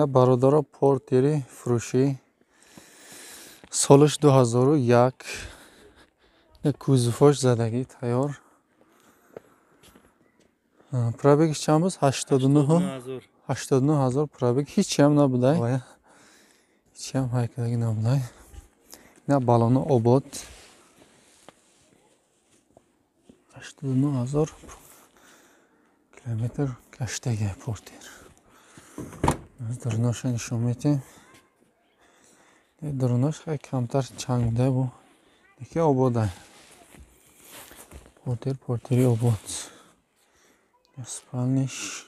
نه برادر پورتری فروشی سالش 2001 نه کوزفاش زدگی تیار پرابگش چند بود؟ 89,000 پرابگ هیچی هم نبوده هیچی هم هایکدگی نبوده نه بالانو آباد 89,000 کیلومتر گشتگی پورتر از دروناش نشون میدیم دروناش خیلی کمتر چند بوده بود یکی آباده پورتری آباد اسپانیش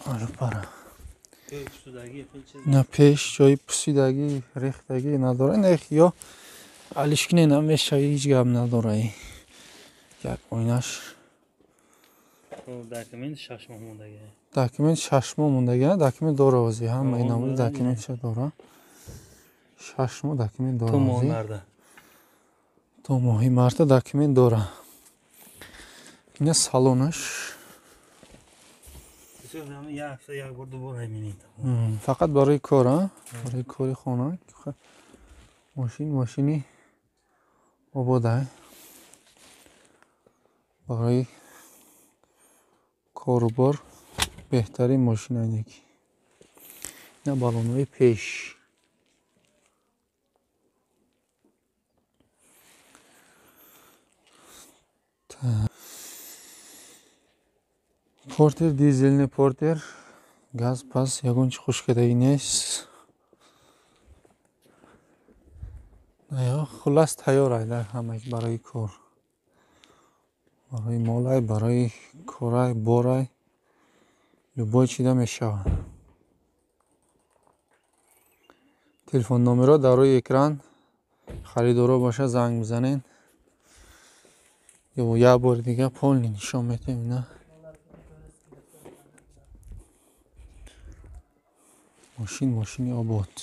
آره پره نه پیش جای پسیدگی ریختگی نداره نه یا علیشکنی نمیشه هیچ گم نداره یک اوینش داکیمنت 6 ماه موندگی داکیمنت 6 ماه موندگی داکیمنت داره وزی هم این نمود داکیمنتش داره 6 ماه داکیمنت داره وزی تو ماهی مرد داکیمنت داره این سالونش فقط برای کار برای کاری خانه ماشینی آباده برای کاروبار بهترین ماشین اینکی نه بالونهای پیش پورتر دیزل پورتر گاز پس یگونچ خوشکدگی نیست نه خلاص تیار ایده همه برای کار برای مالای برای کارای بارای любой چیده میشه تلفن نمره در روی اکران خریدارا باشه زنگ بزنین یا یک بار دیگه پول نشون میدیم نه ماشینی آباد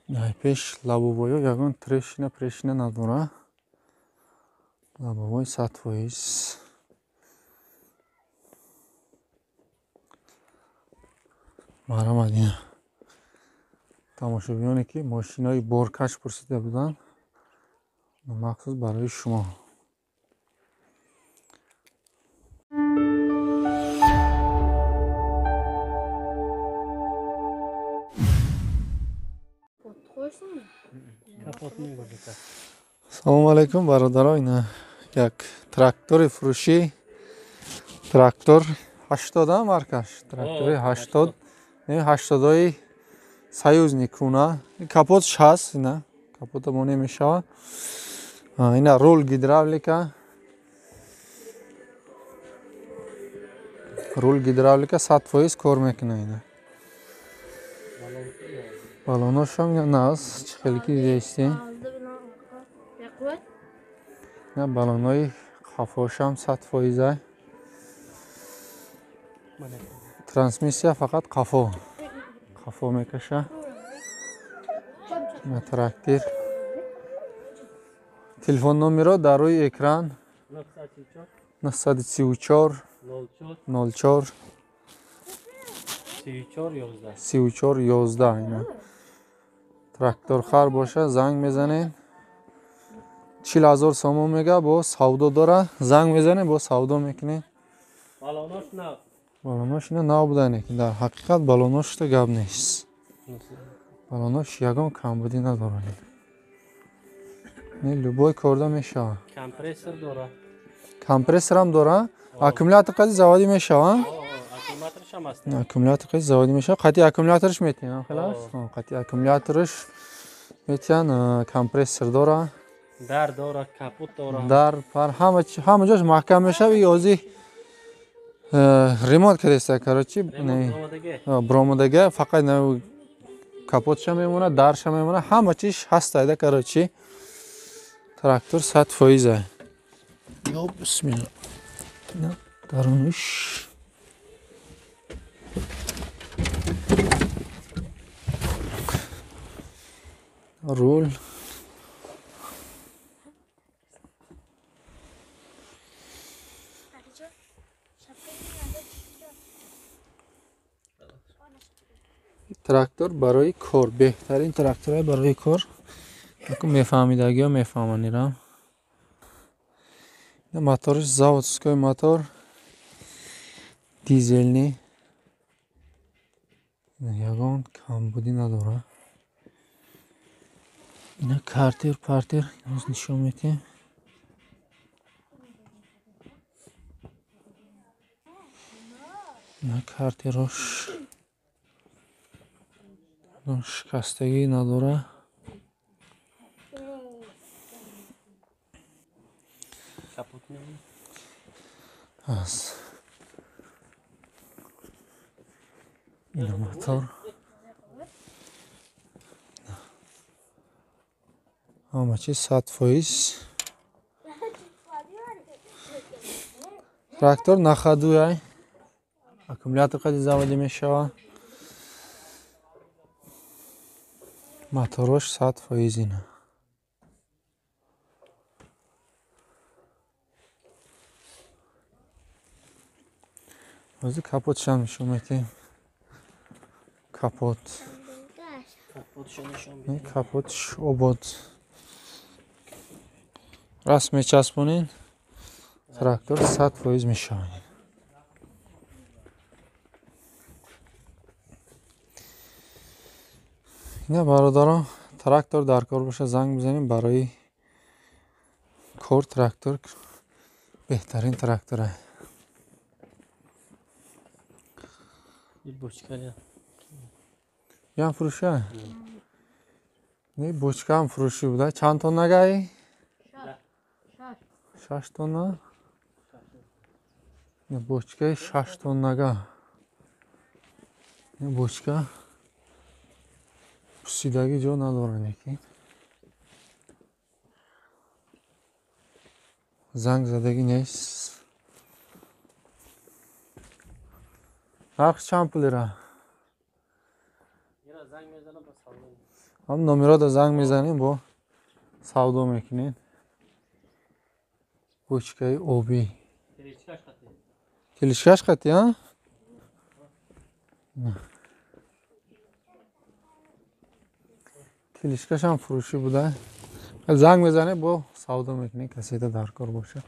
نه پیش لابوبایا یگان پرشینه نداره لابوبای 100%. مرحمت تماشاگرانی که ماشینای بارکش پرسیده بودن مخصوص برای شما سلام علیکم برادران یک تراکتور فروشی تراکتور 80 مارکش تراکتور 80 نه 80 союзник куна капотш ҳаст ина капота мо немешавад ина рул гидравлика 100% кор мекуна ина балоношам нас чихелки дидестем ина балонои қафошам 100% трансмиссия фақат қафо мекаша на трактор телефон номеро дар рӯи экран 934 04 34 11 ина трактор хар боша занг мезанед 40,000 сомон мега бо савдо дора занг мезанед бо савдо мекунед балонош ина нав будане ки дар ҳақиқат балоношта гап нест балонош ягон камбудӣ надорад не любой корда мешавад компрессорам дора аккумулятор қади заводӣ мешавад аккумулятор қади заводӣ мешавад қати аккумуляторш метиҳан хелас қати аккумуляторш метиҳан компрессор дора дар дора капот дора дар пар ҳама ҷош маҳкам мешавад ози ремонт кардеста короче бромадаги фақат капотша мемонад дарша мемонад ҳама чиз ҳастайда короче трактор 100% ё бисмилла даруниш рул трактор барои кор, беҳтарин трактораи барои кор. Мефаҳмидагиҳо мефаҳманд инро. Моториш заводской мотор, дизелни. Ягон камбудӣ надорад. Ина картер, партер ҳоз нишон медиҳем. Ина картерош шикастагӣ надорад. Капут меёмад. Аст. Ина мотор. Ҳама чиз 100%. Трактор на ходу ай. Аккумулятор қади заводӣ мешавад. Моторош 100% ина. Ҳозир капотшам нишон медиҳем. Капот. Капутшо нишон бедем. Капотш обод. Раст мечаспонен. Трактор 100% мешавад. ина бародарон, трактор дар кор боша занг бизанем барои кор. Трактор беҳтарин трактор ай. Бочка Ям фурӯша? Не бочкаам фурӯшӣ буда. Чанд тоннагаи? 6 тонна. Не бочкаи 6 тоннага. Не бочка пусидаги ҷо надорад неки. Занг задагӣ нест. Нархи чанд пулира? занг мезанам ба савдо. Ҳам номерода занг мезанем, бо савдо мекунем. Бочкаи обӣ. Телишкаш қати, а? Телишкашам фурӯшӣ буда. Занг мезанем, бо савдо мекунем, каседа дар кор боша.